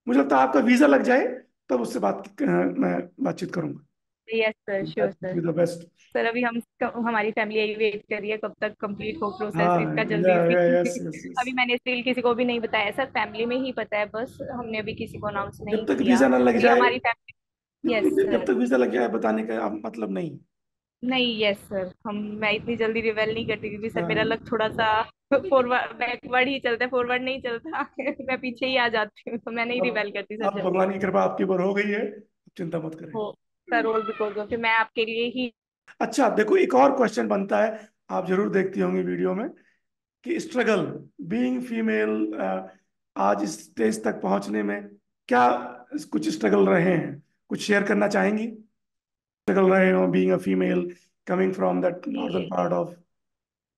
मुझे लगता है आपका वीजा लग जाए तब उससे मैं बातचीत करूंगा। Yes sir, sure sir. The best. Sir अभी हम हमारी फैमिली यही वेट कर रही है कब तक कंप्लीट हो प्रोसेस हाँ, इसका, या जल्दी से। Yes yes yes. अभी मैंने स्टिल किसी को भी नहीं बताया सर, फैमिली में ही पता है बस, हमने अभी किसी को अनाउंस जब नहीं तक किया, वीजा ना लग क्योंकि जाए, हमारी फैमिली। यस जब सर। तक वीजा लग जाए बताने का अब मतलब नहीं। नहीं यस सर, हम मैं इतनी जल्दी रिवेल नहीं करती, क्योंकि सर मेरा हाँ, लक थोड़ा सा फॉरवर्ड बैकवर्ड ही चलता है, फॉरवर्ड नहीं चलता। मैं पीछे ही आ जाती हूँ, तो मैं नहीं अब रिवेल करती सर अब जल्दी। भगवान की कृपा आपके ऊपर हो गई है, चिंता मत करें। हो सर, ऑल बिकॉज ऑफ, फिर मैं आपके लिए ही। अच्छा, देखो, एक और क्वेश्चन बनता है, आप जरूर देखती होंगी वीडियो में, कि स्ट्रगल बीइंग फीमेल, आज इस स्टेज तक पहुंचने में क्या कुछ स्ट्रगल रहे हैं? कुछ शेयर करना चाहेंगी? स्ट्रगल रहे हो being a female, coming from that northern part of.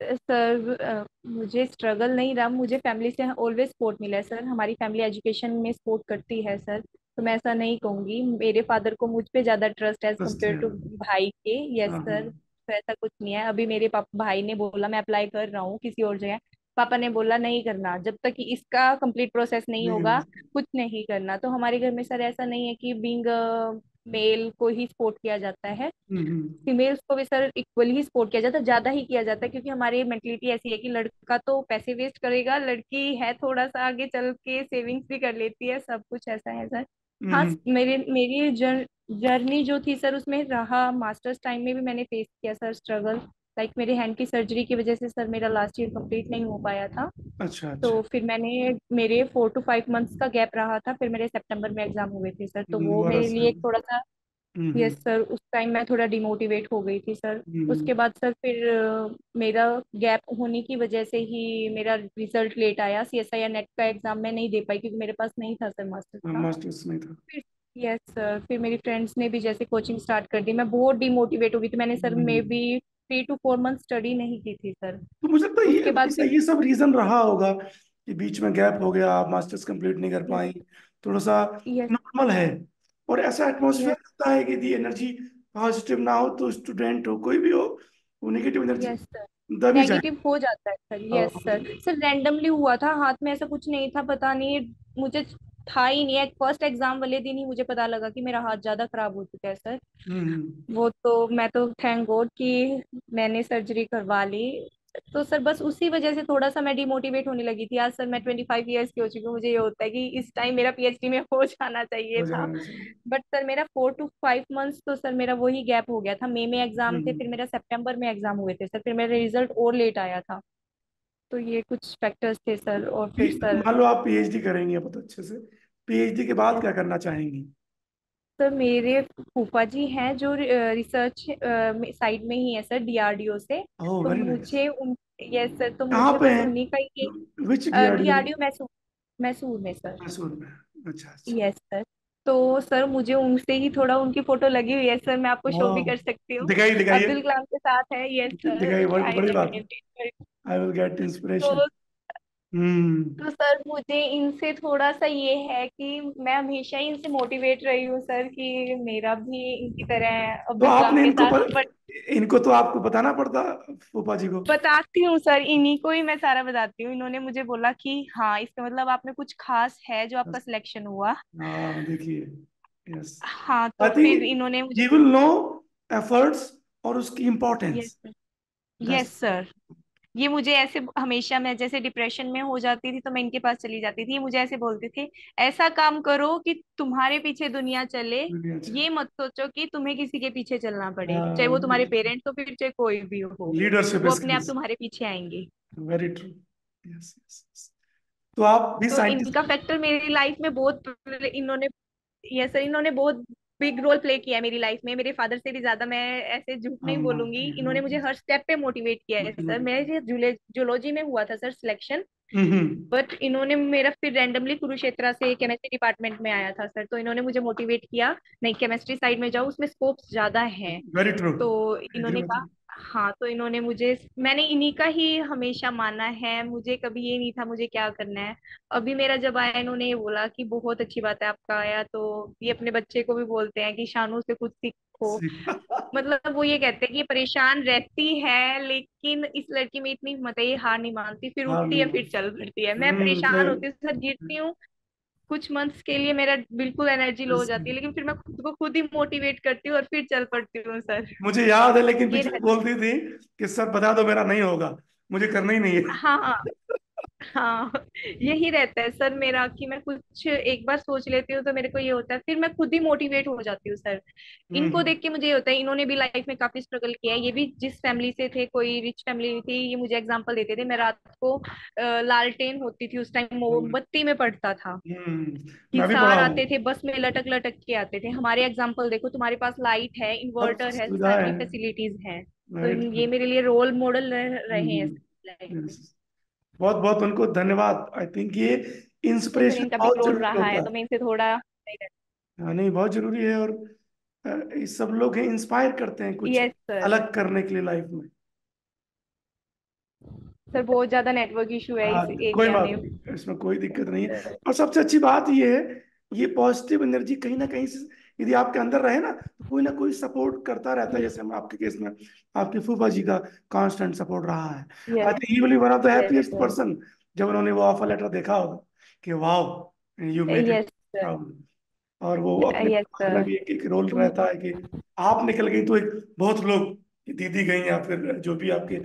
Sir मुझे स्ट्रगल नहीं रहा, मुझे फैमिली से ऑलवेज सपोर्ट मिला है सर, हमारी फैमिली एजुकेशन में सपोर्ट करती है सर, तो मैं ऐसा नहीं कहूंगी, मेरे फादर को मुझ पे ज्यादा ट्रस्ट एज बस कम्पेयर टू भाई के। यस हाँ हाँ। सर। तो ऐसा कुछ नहीं है, अभी मेरे पापा भाई ने बोला मैं अप्लाई कर रहा हूँ किसी और जगह, पापा ने बोला नहीं करना जब तक कि इसका कंप्लीट प्रोसेस नहीं नहीं होगा, नहीं। कुछ नहीं करना। तो हमारे घर में सर ऐसा नहीं है कि बीइंग मेल को ही सपोर्ट किया जाता है, हम्म। फीमेल्स को भी सर इक्वली ही सपोर्ट किया जाता है, ज्यादा ही किया जाता है, क्योंकि हमारी मेंटलिटी ऐसी है कि लड़का तो पैसे वेस्ट करेगा, लड़की है थोड़ा सा आगे चल के सेविंग्स भी कर लेती है, सब कुछ ऐसा है सर। हाँ हम्म। मेरे मेरी जर्नी जो थी सर उसमें रहा, मास्टर्स टाइम में भी मैंने फेस किया सर स्ट्रगल, लाइक मेरे हैंड की सर्जरी की वजह से सर मेरा लास्ट ईयर कंप्लीट नहीं हो पाया था। अच्छा अच्छा। तो फिर मेरे 4 to 5 मंथ्स का गैप रहा था, फिर मेरे सितंबर में एग्जाम हुए थे सर, तो वो दोबारा मेरे से। लिए थोड़ा सा। यस हम्म। सर, उस टाइम मैं थोड़ा डिमोटिवेट हो गई थी सर। हम्म। उसके बाद सर फिर मेरा गैप होने की वजह से ही मेरा रिजल्ट लेट आया, CSI या नेट का एग्जाम मैं नहीं दे पाई, क्योंकि मेरे पास नहीं था सर मास्टर्स का। मास्टर्स नहीं था। यस सर, फिर मेरी फ्रेंड्स ने भी जैसे कोचिंग स्टार्ट कर दी, मैं बहुत डिमोटिवेट हो गई थी, मैंने sir may hmm. Be 3 to 4 month study नहीं की थी सर। तो मुझे लगता है उसके बाद ये फिर ये सब रीजन रहा होगा कि बीच में गैप हो गया, आप मास्टर्स कंप्लीट नहीं कर यस पाई, थोड़ा सा यस नॉर्मल है। और ऐसा एटमोसफेयर यस रहता है कि यदि एनर्जी पॉजिटिव ना हो तो स्टूडेंट हो कोई भी हो, वो नेगेटिव एनर्जी यस सर, दबी जाए। नेगेटिव हो जाता है सर। यस और- सर, सर रैंडमली हुआ था, हाथ में ऐसा कुछ नहीं था, पता नहीं मुझे था ही नहीं, फर्स्ट एग्जाम वाले दिन ही मुझे पता लगा कि मेरा हाथ ज्यादा खराब हो चुका है सर। हम्म। वो तो मैं तो थैंक गॉड कि मैंने सर्जरी करवा ली। तो सर बस उसी वजह से थोड़ा सा मैं डिमोटिवेट होने लगी थी। आज सर मैं 25 ईयर्स की हो चुकी हूँ, मुझे ये होता है कि इस टाइम मेरा पीएचडी में हो जाना चाहिए हो था। जाना चाहिए। बट सर मेरा 4 to 5 मंथ्स तो सर मेरा वही गैप हो गया था। मई में एग्जाम थे, फिर हम्म। मेरा सितंबर में एग्जाम हुए थे सर, फिर मेरा रिजल्ट और लेट आया था। तो ये कुछ फैक्टर्स थे सर, और फिर सर। मान लो आप पीएचडी करेंगे बहुत अच्छे से, पीएचडी के बाद क्या करना चाहेंगी? सर मेरे फूफा जी हैं जो रिसर्च साइड में ही है सर, डीआरडीओ से। ओह तो वेरी नाइस। मुझे उन यस सर, तो कहाँ मुझे पे बस है? उन्हीं का ही विच डीआरडीओ? डीआरडीओ मैसूर, मैसूर में सर। मैसूर में? अच्छा अच्छा। Yes sir. तो सर मुझे उनसे ही थोड़ा उनकी फोटो लगी हुई है सर, मैं आपको शो भी ओह, कर सकती हूँ। दिखाइए दिखाइए। अब्दुल कलाम के साथ है। यस दिखाइए, सर, बड़ी आई बड़ी बात है। Definitely. I will get inspiration. तो हम्म। तो सर मुझे इनसे थोड़ा सा ये है कि मैं हमेशा ही इनसे मोटिवेट रही हूँ सर, कि मेरा भी इनकी तरह तो अब्दुल कलाम आपने के साथ। बट इनको तो आपको बताना पड़ता, फूफा जी को। बताती हूँ सर, इन्हीं को ही मैं सारा बताती हूँ। इन्होंने मुझे बोला कि हाँ इसका मतलब आप में कुछ खास है जो आपका सिलेक्शन हुआ। हाँ देखिए, यस। हाँ आई तो फिर थिंक इन्होंने ही मुझे। विल नो एफर्ट्स और उसकी yes importance. Sir. That's. Yes sir. ये मुझे ऐसे हमेशा, मैं जैसे डिप्रेशन में हो जाती थी तो मैं इनके पास चली जाती थी, ये मुझे ऐसे बोलते थे, ऐसा काम करो कि तुम्हारे पीछे दुनिया चले, अच्छा। ये मत सोचो कि तुम्हें किसी के पीछे चलना पड़े, चाहे हाँ, वो तुम्हारे पेरेंट्स हो फिर चाहे कोई भी हो, लीडरशिप वो अपने आप स्किल्स। तुम्हारे पीछे आएंगे। Very true. Yes yes. तो आप भी तो साइंटिस्ट? इनका फैक्टर मेरी लाइफ में बहुत, इन्होंने, यस सर, इन्होंने बहुत बिग रोल प्ले किया है मेरी लाइफ में, मेरे फादर से भी ज्यादा, मैं ऐसे झूठ हम नहीं बोलूंगी। मानते हैं, हम इन्होंने मुझे हर स्टेप पे मोटिवेट किया है सर। मेरे जूलॉजी में हुआ था सर सिलेक्शन, हम्म। बट इन्होंने मेरा फिर रैंडमली कुरुक्षेत्रा से केमिस्ट्री डिपार्टमेंट में आया था सर, तो इन्होंने मुझे मोटिवेट किया, नहीं केमिस्ट्री साइड में जाओ, उसमें स्कोप्स ज्यादा हैं। Very true. तो एग्री इन्होंने विथ कहा, यू। हाँ तो इन्होंने मुझे, मैंने इन्हीं का ही हमेशा माना है, मुझे कभी ये नहीं था मुझे क्या करना है। अभी मेरा जब आया, इन्होंने ये बोला कि बहुत अच्छी बात है आपका आया, तो ये अपने बच्चे को भी बोलते हैं कि शानू से कुछ सीखो। मतलब वो ये कहते हैं कि ये परेशान रहती है लेकिन इस लड़की में इतनी हिम्मत है, ये हार नहीं मानती, फिर हाँ उठती नहीं है फिर मानते। चल पड़ती है। मैं परेशान सही। होती हूँ सर, गिरती हूँ कुछ मंथ्स के लिए, मेरा बिल्कुल एनर्जी लो हो जाती है, लेकिन फिर मैं खुद को खुद ही मोटिवेट करती हूँ और फिर चल पड़ती हूँ सर। मुझे याद है, लेकिन ये पीछे से रहता बोलती थी कि सर बता दो मेरा नहीं होगा, मुझे करना ही नहीं है। है। हाँ हाँ, यही रहता है सर मेरा, कि मैं कुछ एक बार सोच लेती हूँ तो मेरे को ये होता है, फिर मैं खुद ही मोटिवेट हो जाती हूँ सर। इनको हम्म। देख के मुझे ये होता है, इन्होंने भी लाइफ में काफी स्ट्रगल किया है, ये भी जिस फैमिली से थे, कोई रिच फैमिली थी, ये मुझे एग्जांपल देते थे। मैं रात को लालटेन होती थी उस टाइम, मोमबत्ती में पढ़ता था, कि मैं भी पढ़ा सार हूँ। आते थे बस में लटक लटक के आते थे। हमारे एग्जाम्पल देखो, तुम्हारे पास लाइट है, सब इन्वर्टर है, सुविधाएं सारी हैं। फैसिलिटीज हैं। तो वेरी ट्रू। ये मेरे लिए रोल मॉडल रहे हैं लाइफ में। यस। बहुत बहुत उनको धन्यवाद। आई थिंक ये तो सर इंस्पिरेशन इनका बिग बहुत रोल जरूरी रहा है, होता तो है। मैं इनसे थोड़ा नहीं रहती। हाँ नहीं, बहुत जरूरी है। और ये सब लोग हैं, इंस्पायर करते हैं कुछ यस सर। अलग करने के लिए लाइफ में। सर बहुत ज्यादा नेटवर्क इशू है हाँ इस कोई एरिया बात में। नहीं, इसमें कोई दिक्कत नहीं है। और सबसे अच्छी बात ये है, ये पॉजिटिव एनर्जी कहीं ना कहीं से यदि आपके अंदर रहे ना कोई सपोर्ट करता रहता है। जैसे हम आपके केस में आपके फूफा जी का कांस्टेंट सपोर्ट रहा है। I yes think he will one of the yes happiest sir. Person जब उन्होंने वो ऑफर लेटर देखा होगा कि वाह you made it yes sir. Proud. और वो अपने यस परिवार में सर। भी एक रोल रहता है कि आप निकल गई तो एक बहुत लोग, दीदी गई या फिर जो भी आपके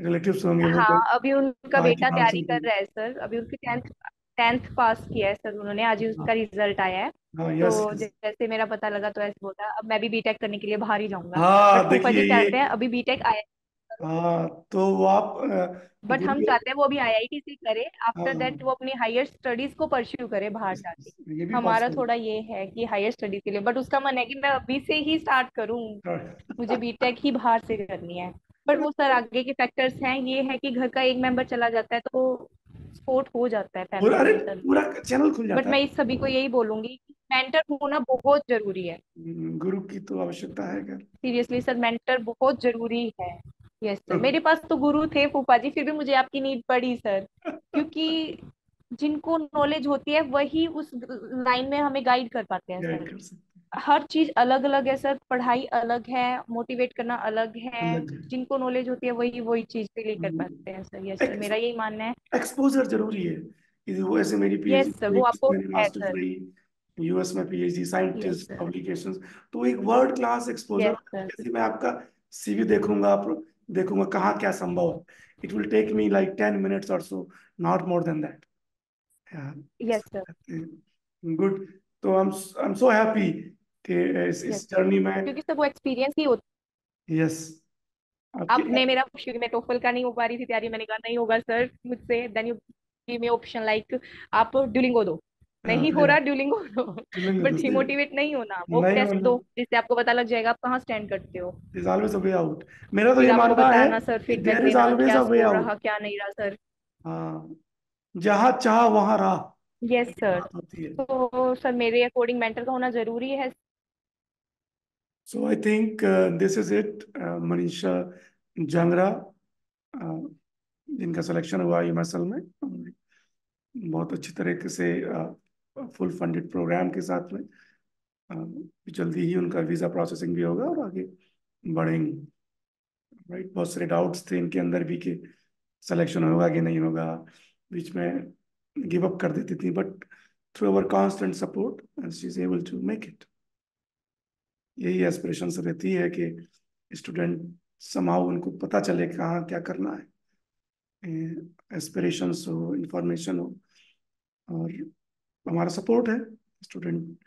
रिलेटिव्स होंगे वो हाँ गए, अभी उनका भाई की बेटा तैयारी काउंसिल कर की। रहा है सर, अभी उसकी टेंथ टेंथ पास किया है सर उन्होंने, आज ही हाँ उसका रिजल्ट आया है। हाँ, तो यस यस। जैसे मेरा पता लगा तो ऐसे बोला अब मैं भी बीटेक करने के लिए बाहर ही जाऊंगा। बट हाँ फूफा देखिए जी ये। चाहते हैं अभी बीटेक आया, हाँ तो वो आप बट हम गुरु। चाहते हैं वो अभी आईआईटी से करे, आफ्टर दैट वो हाँ अपनी हायर स्टडीज को परस्यू करे बाहर जाके। ये भी हमारा पॉसिबल थोड़ा ये है कि हायर स्टडीज के लिए, बट उसका मन है कि मैं अभी से ही स्टार्ट करूं, है। मुझे बीटेक ही बाहर से करनी है। बट वो सर आगे के फैक्टर्स हैं, ये है कि घर का एक मेंबर चला जाता है तो सपोर्ट हो जाता है पूरा, फैमिली अरे में सर। पूरा चैनल खुल बट जाता मैं है। इस सभी को यही बोलूंगी कि मेंटर होना बहुत जरूरी है। गुरु की तो आवश्यकता है कर। सीरियसली सर, मेंटर बहुत जरूरी है। यस सर, तो मेरे पास तो गुरु थे फूफा जी, फिर भी मुझे आपकी नीड पड़ी सर। क्योंकि जिनको नॉलेज होती है वही उस लाइन में हमें गाइड कर पाते हैं गाइड सर। कर सकते हर चीज अलग अलग है सर, पढ़ाई अलग है, मोटिवेट करना अलग है। हैं, अलग है। जिनको नॉलेज होती है वही वही चीज के लिए कर पाते हैं सर। यस सर, मेरा यही मानना है। एक्सपोजर जरूरी है कि वो, ऐसे मेरी यस सर, पीएचडी वो आपको मेरी है मास्टर्स सर। रही यूएस में, PhD yes scientist sir. Publications, तो एक world class exposure. Yes sir. जैसे मैं आपका सीवी देखूंगा, देखूंगा कहाँ क्या संभव है। It will take me like 10 minutes और so, not more than that. Yes sir. Good. तो आई एम सो हैप्पी कि यस इस सर, जर्नी में। क्योंकि सब वो एक्सपीरियंस ही होता यस, है। आपकी। आपने मेरा, क्योंकि मैं टोफल का नहीं हो पा रही थी तैयारी, मैंने कहा नहीं होगा सर मुझसे, then you give me option like आप ड्यूलिंगो दो। नहीं हो रहा ड्यूलिंगो दो। चलेंगे तो बट सही। डिमोटिवेट नहीं होना, वो नहीं टेस्ट होना, दो जिससे आपको पता लग जाएगा आप कहाँ स्टैंड करते हो। Is always a way out. मेरा तो फिर ये आपको मानना है बताना सर, कि फीडबैक देयर इज देना ऑलवेज क्या अ वे स्कोर आउट। रहा क्या नहीं रहा सर। हाँ, जहाँ चाह वहाँ राह, यस ये सर। बात होती है। तो सर मेरे अकॉर्डिंग मेंटर का होना जरूरी है। So I think this is it. Manisha Jangra, जिनका सिलेक्शन हुआ यूएसएल में, बहुत अच्छी तरीके से फुल फंडेड प्रोग्राम के साथ में, जल्दी ही उनका वीजा प्रोसेसिंग भी होगा और आगे बढ़ेंगे। राइट, बहुत सारे डाउट्स थे इनके अंदर भी कि सिलेक्शन होगा कि नहीं होगा, बीच में गिव अप कर देती थी, but through our constant support she is able to make it. यही एस्पिरेशन रहती है कि स्टूडेंट समाउ उनको पता चले कहाँ क्या करना है, एस्पिरेशंस हो, इंफॉर्मेशन हो, और हमारा सपोर्ट है। स्टूडेंट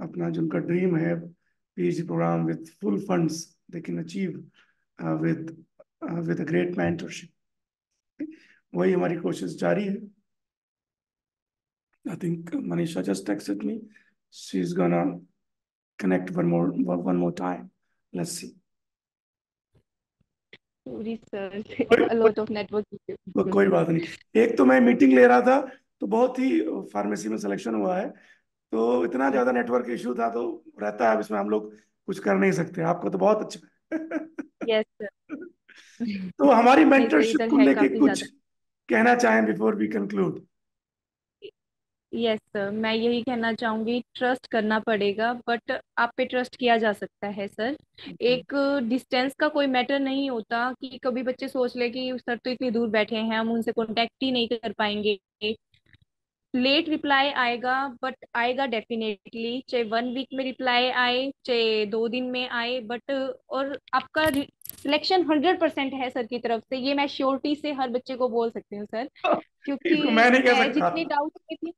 अपना जिनका ड्रीम है PhD programme with full funds they can achieve with with a great mentorship, वही हमारी कोशिश जारी है। I think Manisha just texted me, she's gonna connect one more time, let's see। Sorry sir, कोई अ लॉट ऑफ नेटवर्क कोई बात नहीं। एक तो मैं मीटिंग ले रहा था, तो बहुत ही फार्मेसी में सिलेक्शन हुआ है, तो इतना इश्यूज। ज्यादा नेटवर्क इशू था, तो रहता है, अब इसमें हम लोग कुछ कर नहीं सकते। आपको तो बहुत अच्छा है। Yes sir. तो हमारी नहीं सर, मेंटरशिप इधर को है लेके काफी कुछ ज्यादा। कहना चाहें before we conclude? Yes sir, मैं यही कहना चाहूंगी, ट्रस्ट करना पड़ेगा, बट आप पे ट्रस्ट किया जा सकता है सर। एक डिस्टेंस का कोई मैटर नहीं होता कि कभी बच्चे सोच ले कि सर तो इतनी दूर बैठे हैं, हम उनसे कांटेक्ट ही नहीं कर पाएंगे। लेट रिप्लाई आएगा, बट आएगा डेफिनेटली, चाहे 1 वीक में रिप्लाई आए चाहे 2 दिन में आए, बट और आपका सिलेक्शन 100% है सर की तरफ से, ये मैं श्योरिटी से हर बच्चे को बोल सकती हूँ सर। इसको क्योंकि मैं नहीं कह मैं सकता। जितनी डाउट में थी,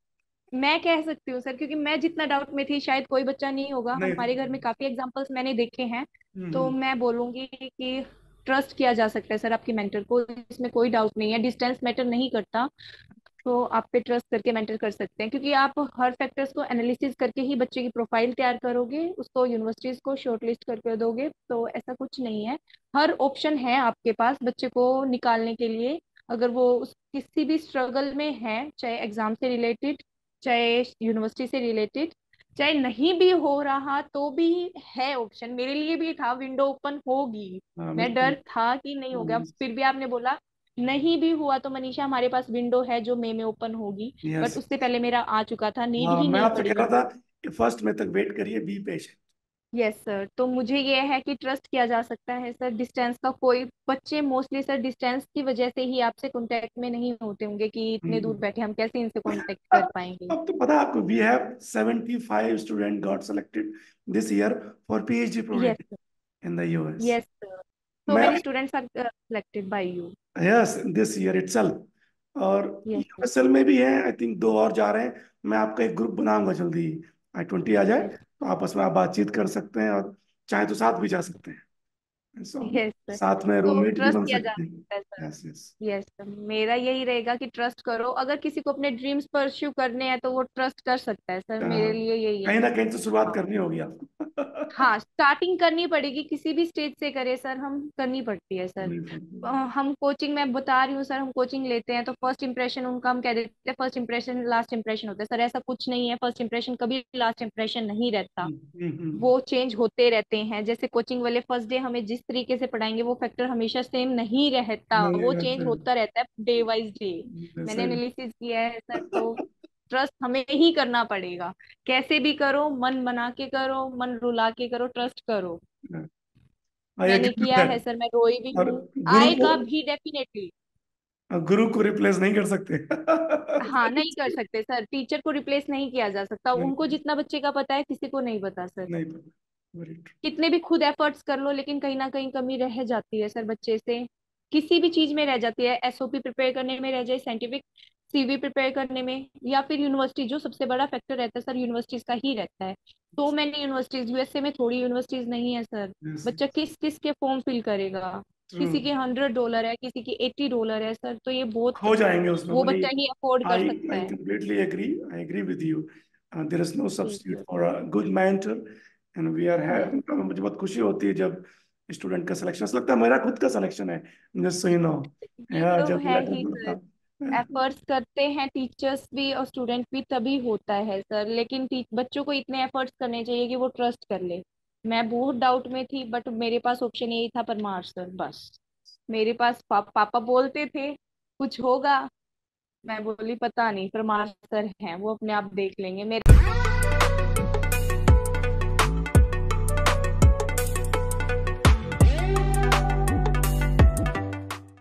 मैं कह सकती हूँ सर, क्योंकि मैं जितना डाउट में थी शायद कोई बच्चा नहीं होगा, नहीं। हमारे घर में काफी एग्जांपल्स मैंने देखे हैं। तो हम्म। मैं बोलूंगी कि ट्रस्ट किया जा सकता है सर आपकी मेंटर को, इसमें कोई डाउट नहीं है, डिस्टेंस मैटर नहीं करता। तो आप पे ट्रस्ट करके मेंटर कर सकते हैं, क्योंकि आप हर फैक्टर्स को एनालिसिस करके ही बच्चे की प्रोफाइल तैयार करोगे, उसको यूनिवर्सिटीज को शॉर्टलिस्ट करके दोगे, तो ऐसा कुछ नहीं है। हर ऑप्शन है आपके पास बच्चे को निकालने के लिए। अगर वो किसी भी स्ट्रगल में है, चाहे एग्जाम से रिलेटेड, चाहे यूनिवर्सिटी से रिलेटेड, चाहे नहीं भी हो रहा तो भी है ऑप्शन, मेरे लिए भी था, विंडो ओपन होगी। हाँ मैं बिल्कुल। डर था कि नहीं होगा, यस। फिर भी आपने बोला नहीं भी हुआ तो मनीषा हमारे पास विंडो है जो मई में ओपन होगी। बट उससे पहले मेरा आ चुका था, नीड हाँ, ही मैं नहीं आपसे पड़ी कह रहा था विंडो। कि फर्स्ट में तक वेट करिए, बी पेशेंट। यस सर, तो मुझे ये है कि ट्रस्ट किया जा सकता है सर। डिस्टेंस का कोई बच्चे मोस्टली सर डिस्टेंस की वजह से ही आपसे कांटेक्ट में नहीं होते होंगे कि इतने दूर बैठे हम कैसे इनसे कांटेक्ट कर पाएंगे। अब तो पता है आपको, we have 75 student got selected this year for PhD yes program sir. In the US. Yes sir, so मैं, many students are selected by you. Yes, this year itself. और यस सर। यूएसएल में भी है, आई थिंक 2 और जा रहे हैं। मैं आपका एक ग्रुप बनाऊंगा जल्दी ही, I-20 आ जाए यस। तो आपस में आप बातचीत कर सकते हैं, और चाहे तो साथ भी जा सकते हैं। Yes sir. साथ में तो रूममेट भी ट्रस्ट बन किया जा सकते सकता है हैं। Sir. Yes yes. Yes sir, मेरा यही रहेगा कि ट्रस्ट करो, अगर किसी को अपने ड्रीम्स परस्यू करने हैं तो वो ट्रस्ट कर सकता है सर, मेरे लिए यही है। कहीं ना कहीं तो शुरुआत हाँ। करनी होगी आपको। हाँ, स्टार्टिंग करनी पड़ेगी, किसी भी स्टेज से करे सर, हम करनी पड़ती है सर। बिल्कुल। हम कोचिंग में बता रही हूँ सर, हम कोचिंग लेते हैं तो फर्स्ट इंप्रेशन उनका, हम कह देते हैं फर्स्ट इंप्रेशन लास्ट इंप्रेशन होता है सर, ऐसा कुछ नहीं है, फर्स्ट इंप्रेशन कभी लास्ट इंप्रेशन नहीं रहता। वो चेंज होते रहते हैं, जैसे कोचिंग वाले फर्स्ट डे हमें जिस तरीके से पढ़ाएंगे वो फैक्टर हमेशा सेम नहीं रहता, नहीं वो रहता चेंज है। होता रहता है डे वाइज डे। मैंने सही। एनालिसिस किया है सर, तो ट्रस्ट हमें ही करना पड़ेगा। कैसे भी करो, मन बना के करो, मन रुला के करो, ट्रस्ट करो। आई मैंने एग्री विद किया है दैट। सर, मैं रोई भी और हूँ। गुरु को, आएगा भी डेफिनेटली। गुरु को रिप्लेस नहीं कर सकते। हाँ, नहीं कर सकते सर, टीचर को रिप्लेस नहीं किया जा सकता, उनको नहीं, जितना बच्चे का पता है किसी को नहीं पता सर। नहीं पता। Very true. कितने भी खुद एफर्ट्स कर लो, लेकिन कहीं ना कहीं कमी रह जाती है सर बच्चे से, किसी भी चीज में रह जाती है, एसओपी प्रिपेयर करने में रह जाए, साइंटिफिक सीवी प्रिपेयर करने में, या फिर यूनिवर्सिटी, जो सबसे बड़ा फैक्टर रहता है सर यूनिवर्सिटीज का ही रहता है। तो मैंने यूनिवर्सिटीज, यूएसए में थोड़ी यूनिवर्सिटीज नहीं है सर। यस। बच्चा किस किस के फॉर्म फिल करेगा, ट्रू। किसी के $100 है, किसी के $80 है सर, तो ये बहुत, खो जाएंगे उसमें वो वो नहीं। बच्चा ही अफोर्ड कर आई सकता आई है। Completely agree. I agree with you. There is no जी substitute sir. For a good mentor. And we are yes. Have, मुझे बहुत खुशी होती है जब स्टूडेंट का सिलेक्शन, लगता है मेरा खुद का सिलेक्शन है, जस्ट सो यू नो। ये तो जब है लेटर ही मिलता। सर, एफर्ट्स करते हैं टीचर्स भी और स्टूडेंट भी तभी होता है सर, लेकिन बच्चों को इतने एफर्ट्स करने चाहिए कि वो ट्रस्ट कर ले। मैं बहुत डाउट में थी, बट मेरे पास ऑप्शन यही था, परमार सर बस। मेरे पास पापा बोलते थे कुछ होगा, मैं बोली पता नहीं, परमार सर हैं, वो अपने आप देख लेंगे। मेरे